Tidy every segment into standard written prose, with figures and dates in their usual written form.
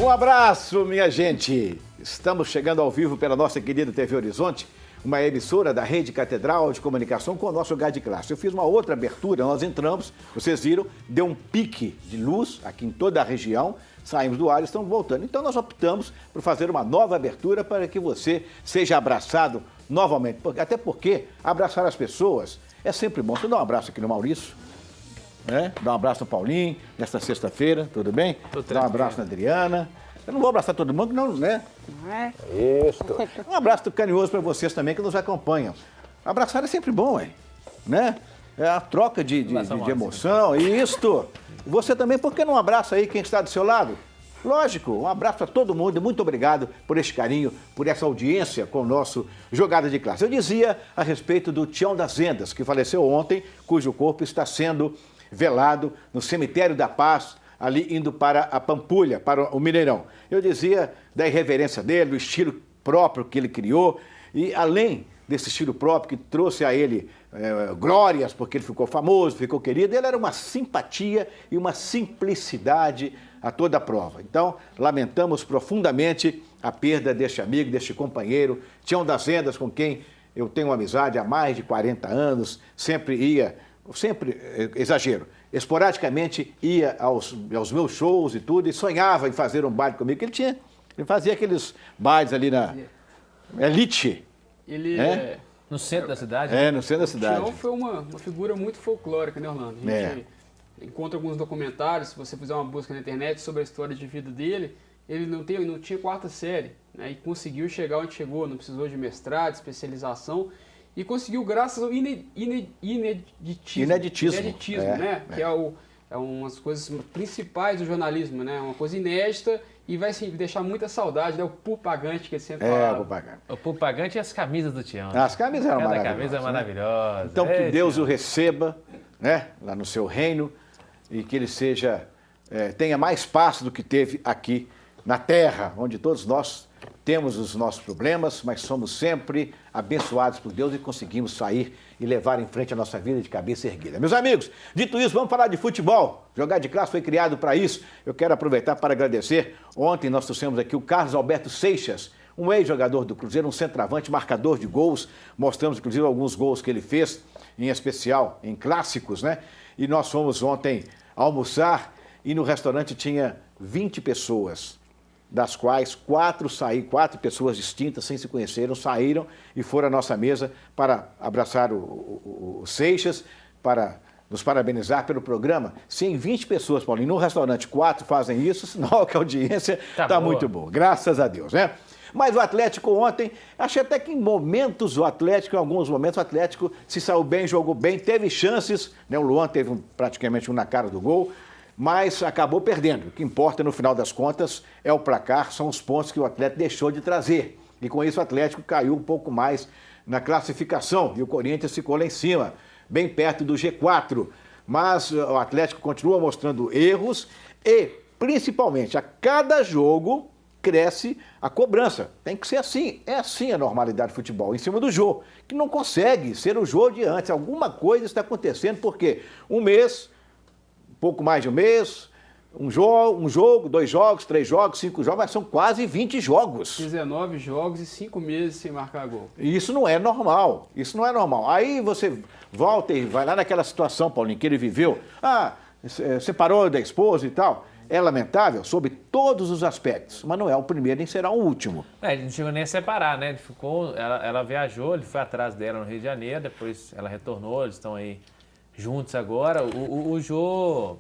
Um abraço, minha gente. Estamos chegando ao vivo pela nossa querida TV Horizonte, uma emissora da Rede Catedral de Comunicação com o nosso Lugar de Classe. Eu fiz uma outra abertura, nós entramos, vocês viram, deu um pique de luz aqui em toda a região, saímos do ar e estamos voltando. Então nós optamos por fazer uma nova abertura para que você seja abraçado novamente. Até porque abraçar as pessoas é sempre bom. Você dá um abraço aqui no Maurício, né? Dá um abraço no Paulinho, nesta sexta-feira, tudo bem? Dá um abraço na Adriana. Eu não vou abraçar todo mundo, não, né? Não é? Isso. Um abraço carinhoso para vocês também que nos acompanham. Abraçar é sempre bom, hein? Né? É a troca de emoção. Isto. Você também, por que não abraça aí quem está do seu lado? Lógico, um abraço a todo mundo e muito obrigado por esse carinho, por essa audiência com o nosso Jogada de Classe. Eu dizia a respeito do Tião das Vendas, que faleceu ontem, cujo corpo está sendo velado no Cemitério da Paz, ali indo para a Pampulha, para o Mineirão. Eu dizia da irreverência dele, do estilo próprio que ele criou e além desse estilo próprio que trouxe a ele glórias, porque ele ficou famoso, ficou querido, ele era uma simpatia e uma simplicidade a toda a prova. Então, lamentamos profundamente a perda deste amigo, deste companheiro, Tião das Vendas, com quem eu tenho uma amizade há mais de 40 anos, exagero, esporadicamente ia aos meus shows e tudo, e sonhava em fazer um baile comigo, que ele fazia aqueles bailes ali na Elite. Ele no centro da cidade? No centro da cidade. O Tião foi uma figura muito folclórica, né, Orlando? A gente encontra alguns documentários, se você fizer uma busca na internet sobre a história de vida dele, ele não tinha quarta série, né, e conseguiu chegar onde chegou, não precisou de mestrado, especialização, e conseguiu graças ao ineditismo, né? Que é umas coisas principais do jornalismo, né? Uma coisa inédita e vai deixar muita saudade, né? O pupagante que ele sempre falava. O pupagante e as camisas do Tião. As camisas eram maravilhosas. Cada camisa é maravilhosa. Então que Deus o receba, né? Lá no seu reino e que ele tenha mais paz do que teve aqui na terra, onde todos nós temos os nossos problemas, mas somos sempre abençoados por Deus e conseguimos sair e levar em frente a nossa vida de cabeça erguida. Meus amigos, dito isso, vamos falar de futebol. Jogar de Classe foi criado para isso. Eu quero aproveitar para agradecer. Ontem nós trouxemos aqui o Carlos Alberto Seixas, um ex-jogador do Cruzeiro, um centroavante, marcador de gols. Mostramos, inclusive, alguns gols que ele fez, em especial em clássicos, né? E nós fomos ontem almoçar e no restaurante tinha 20 pessoas. Das quais 4 pessoas distintas, sem se conheceram, saíram e foram à nossa mesa para abraçar o Seixas, para nos parabenizar pelo programa. Se em 20 pessoas, Paulinho, num restaurante 4 fazem isso, sinal que a audiência está muito boa. Graças a Deus, né? Mas o Atlético ontem, achei até que em alguns momentos, o Atlético se saiu bem, jogou bem, teve chances, né? O Luan teve praticamente um na cara do gol, mas acabou perdendo. O que importa, no final das contas, é o placar, são os pontos que o Atlético deixou de trazer. E com isso o Atlético caiu um pouco mais na classificação e o Corinthians ficou lá em cima, bem perto do G4. Mas o Atlético continua mostrando erros e, principalmente, a cada jogo cresce a cobrança. Tem que ser assim. É assim a normalidade do futebol, em cima do jogo, que não consegue ser o jogo de antes. Alguma coisa está acontecendo, porque um mês, pouco mais de um mês, um jogo, 2 jogos, 3 jogos, 5 jogos, mas são quase 20 jogos. 19 jogos e 5 meses sem marcar gol. E isso não é normal, Aí você volta e vai lá naquela situação, Paulinho, que ele viveu. Separou da esposa e tal. É lamentável sob todos os aspectos, mas não é o primeiro nem será o último. Ele não chegou nem a separar, né? Ela viajou, ele foi atrás dela no Rio de Janeiro, depois ela retornou, eles estão aí juntos agora. O Jô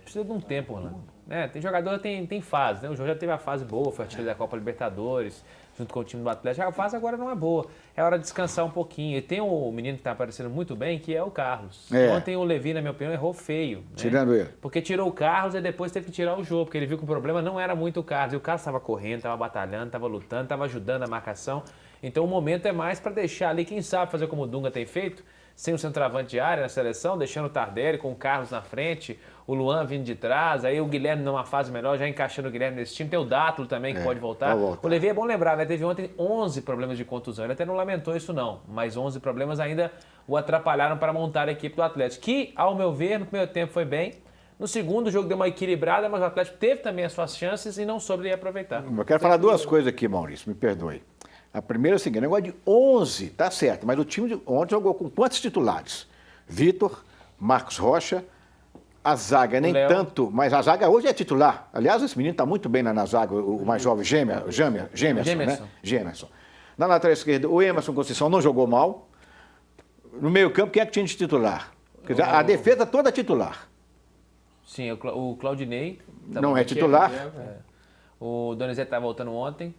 precisa de um tempo, Orlando. Né? Tem jogador, tem fase, né? O Jô já teve a fase boa, foi artilheiro da Copa Libertadores, junto com o time do Atlético. A fase agora não é boa. É hora de descansar um pouquinho. E tem um menino que está aparecendo muito bem, que é o Carlos. Ontem o Levi, na minha opinião, errou feio. Né? Tirando ele. Porque tirou o Carlos e depois teve que tirar o Jô, porque ele viu que o problema não era muito o Carlos. E o Carlos estava correndo, estava batalhando, estava lutando, estava ajudando a marcação. Então o momento é mais para deixar ali, quem sabe fazer como o Dunga tem feito, sem o centroavante de área na seleção, deixando o Tardelli com o Carlos na frente, o Luan vindo de trás, aí o Guilherme numa fase melhor, já encaixando o Guilherme nesse time, tem o Dátulo também que pode voltar. O Levi é bom lembrar, né? Teve ontem 11 problemas de contusão, ele até não lamentou isso não, mas 11 problemas ainda o atrapalharam para montar a equipe do Atlético, que, ao meu ver, no primeiro tempo foi bem, No segundo, o jogo deu uma equilibrada, mas o Atlético teve também as suas chances e não soube aproveitar. Eu quero falar duas coisas aqui, Maurício, me perdoe. A primeira é o seguinte, o negócio de 11, tá certo, mas o time de ontem jogou com quantos titulares? Vitor, Marcos Rocha, a zaga nem Léo. tanto, mas a zaga hoje é titular. Aliás, esse menino está muito bem na zaga, o mais jovem, Gemerson, né? Gemerson. Na lateral esquerda, o Emerson Conceição não jogou mal. No meio-campo, quem é que tinha de titular? Quer dizer, a defesa toda titular. Sim, o Claudinei. Não é titular. O Donizete está voltando ontem.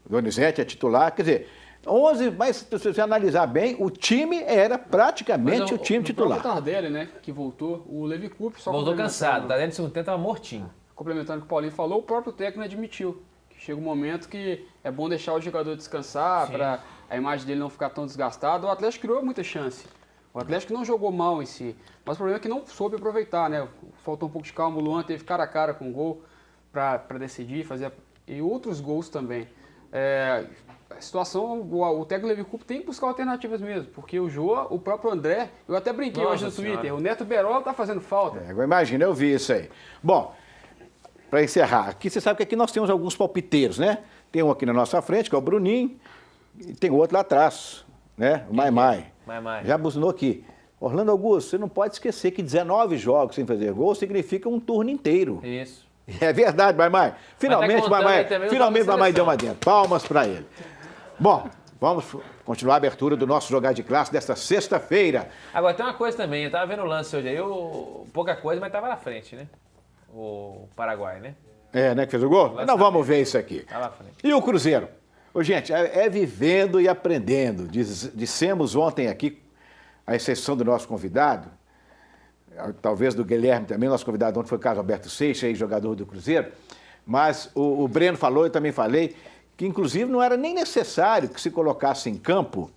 Donizete é titular. Quer dizer, 11, mas se você analisar bem, o time era praticamente o time titular. O Tardelli, né, que voltou, o Levi Coupe só Voltou cansado, tá dentro do segundo tempo, estava mortinho. Complementando o que o Paulinho falou, o próprio técnico admitiu que chega um momento que é bom deixar o jogador descansar para a imagem dele não ficar tão desgastada. O Atlético criou muita chance. O Atlético não jogou mal em si, mas o problema é que não soube aproveitar, né? Faltou um pouco de calma, o Luan teve cara a cara com o gol para decidir, e outros gols também. A situação, o técnico Levi Coupe tem que buscar alternativas mesmo, porque o Jô, o próprio André, eu até brinquei hoje no Twitter, o Neto Berola tá fazendo falta. Imagina, eu vi isso aí. Bom, para encerrar, aqui você sabe que aqui nós temos alguns palpiteiros, né? Tem um aqui na nossa frente, que é o Bruninho, e tem outro lá atrás, né? O Maimai. Já buzinou aqui. Orlando Augusto, você não pode esquecer que 19 jogos sem fazer gol significa um turno inteiro. Isso. É verdade, Maimai. Finalmente, Maimai deu uma dentro. Palmas para ele. Bom, vamos continuar a abertura do nosso Jogada de Classe desta sexta-feira. Agora, tem uma coisa também, eu tava vendo o lance hoje aí, pouca coisa, mas tava na frente, né? O Paraguai, né? Né, que fez o gol? Não, vamos ver isso aqui. Tava à frente. E o Cruzeiro? Ô, gente, é vivendo e aprendendo. Dissemos ontem aqui, à exceção do nosso convidado, talvez do Guilherme também, nosso convidado ontem foi o Carlos Alberto Seixas, jogador do Cruzeiro, mas o Breno falou, eu também falei, que inclusive não era nem necessário que se colocasse em campo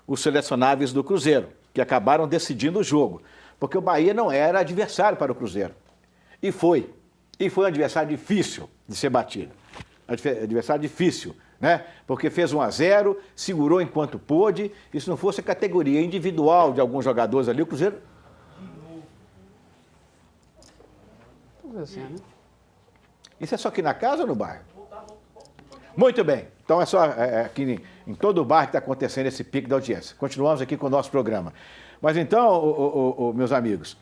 os selecionáveis do Cruzeiro, que acabaram decidindo o jogo, porque o Bahia não era adversário para o Cruzeiro. E foi um adversário difícil de ser batido. Adversário difícil, né? Porque fez 1-0, segurou enquanto pôde, e se não fosse a categoria individual de alguns jogadores ali, o Cruzeiro... Isso é só aqui na casa ou no bairro? Muito bem. Então é só aqui em todo o bairro que está acontecendo esse pico da audiência. Continuamos aqui com o nosso programa. Mas então, meus amigos,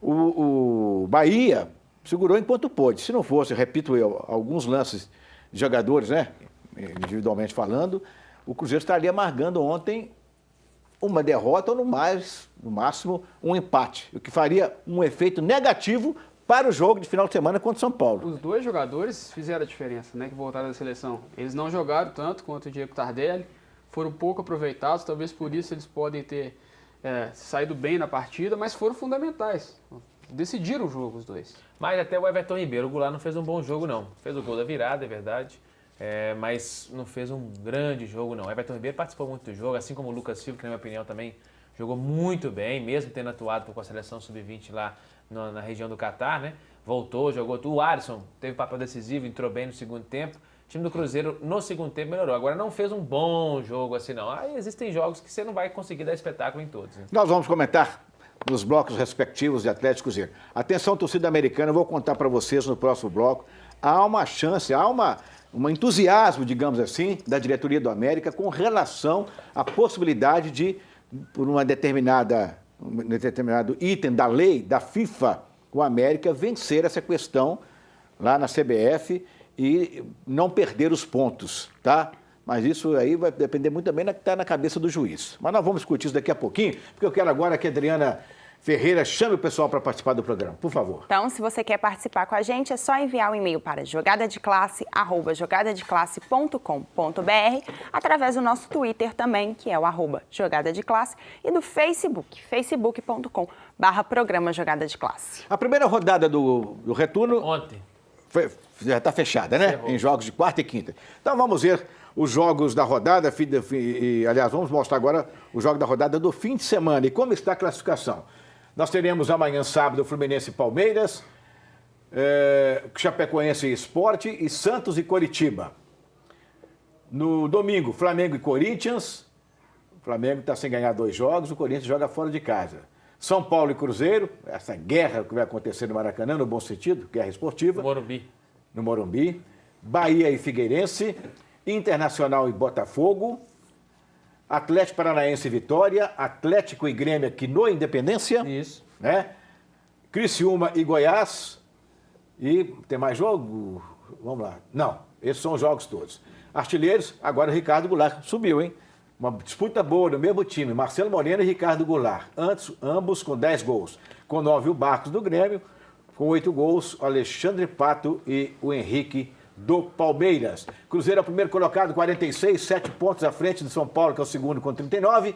o Bahia segurou enquanto pôde. Se não fosse, repito eu, alguns lances de jogadores, né, individualmente falando, o Cruzeiro estaria amargando ontem uma derrota ou no máximo um empate, o que faria um efeito negativo para o jogo de final de semana contra o São Paulo. Os dois jogadores fizeram a diferença, né, que voltaram da seleção. Eles não jogaram tanto quanto o Diego Tardelli, foram pouco aproveitados, talvez por isso eles podem ter saído bem na partida, mas foram fundamentais. Decidiram o jogo os dois. Mas até o Everton Ribeiro, o Goulart não fez um bom jogo não. Fez o gol da virada, é verdade. Mas não fez um grande jogo, não. O Everton Ribeiro participou muito do jogo, assim como o Lucas Silva, que na minha opinião também jogou muito bem, mesmo tendo atuado com a seleção sub-20 lá na região do Catar, né? Voltou, jogou tudo. O Alisson teve papel decisivo, entrou bem no segundo tempo. O time do Cruzeiro no segundo tempo melhorou. Agora não fez um bom jogo assim, não. Aí existem jogos que você não vai conseguir dar espetáculo em todos. Né? Nós vamos comentar nos blocos respectivos de Atlético e Cruzeiro. Atenção, torcida americana, eu vou contar para vocês no próximo bloco. Há uma chance, há um entusiasmo, digamos assim, da diretoria do América com relação à possibilidade de, por um determinado item da lei, da FIFA, o América vencer essa questão lá na CBF e não perder os pontos, tá? Mas isso aí vai depender muito também do que está na cabeça do juiz. Mas nós vamos discutir isso daqui a pouquinho, porque eu quero agora que a Adriana Ferreira chame o pessoal para participar do programa, por favor. Então, se você quer participar com a gente, é só enviar um e-mail para jogadadeclasse@jogadadeclasse.com.br, através do nosso Twitter também, que é o @jogadadeclasse, e do Facebook, facebook.com/programa Jogada de Classe. A primeira rodada do retorno... Ontem. Já está fechada, né? Em jogos de quarta e quinta. Então vamos ver os jogos da rodada, aliás, vamos mostrar agora o jogo da rodada do fim de semana. E como está a classificação? Nós teremos amanhã, sábado, Fluminense e Palmeiras, Chapecoense e Sport, e Santos e Coritiba. No domingo, Flamengo e Corinthians. O Flamengo está sem ganhar 2 jogos, o Corinthians joga fora de casa. São Paulo e Cruzeiro, essa guerra que vai acontecer no Maracanã, no bom sentido, guerra esportiva. Morumbi. No Morumbi. Bahia e Figueirense, Internacional e Botafogo, Atlético Paranaense e Vitória, Atlético e Grêmio aqui no Independência. Isso. Né? Criciúma e Goiás. E tem mais jogo? Vamos lá. Não, esses são os jogos todos. Artilheiros, agora o Ricardo Goulart subiu, hein? Uma disputa boa no mesmo time, Marcelo Moreno e Ricardo Goulart. Antes, ambos com 10 gols. Com 9 o Barcos do Grêmio, com 8 gols o Alexandre Pato e o Henrique do Palmeiras. Cruzeiro é o primeiro colocado, 46, 7 pontos à frente do São Paulo, que é o segundo, com 39.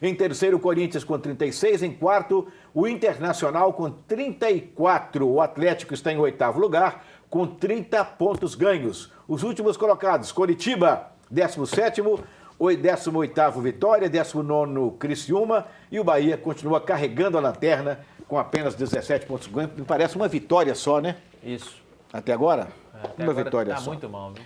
Em terceiro, o Corinthians com 36. Em quarto, o Internacional com 34. O Atlético está em oitavo lugar, com 30 pontos ganhos. Os últimos colocados, Coritiba, 17º, 18º Vitória, 19º Criciúma, e o Bahia continua carregando a lanterna com apenas 17 pontos ganhos. Me parece uma vitória só, né? Isso. Até agora? Até uma agora vitória tá só. muito mal, viu?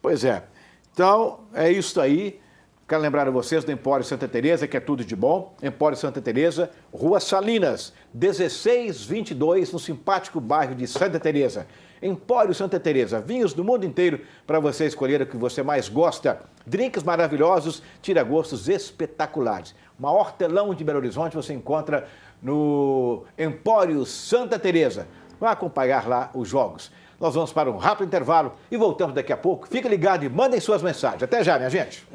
Pois é. Então, é isso aí. Quero lembrar a vocês do Empório Santa Teresa, que é tudo de bom. Empório Santa Teresa, Rua Salinas, 1622, no simpático bairro de Santa Teresa. Empório Santa Teresa, vinhos do mundo inteiro para você escolher o que você mais gosta. Drinks maravilhosos, tiragostos espetaculares. O maior hortelão de Belo Horizonte você encontra no Empório Santa Teresa. Vá acompanhar lá os jogos. Nós vamos para um rápido intervalo e voltamos daqui a pouco. Fica ligado e mandem suas mensagens. Até já, minha gente.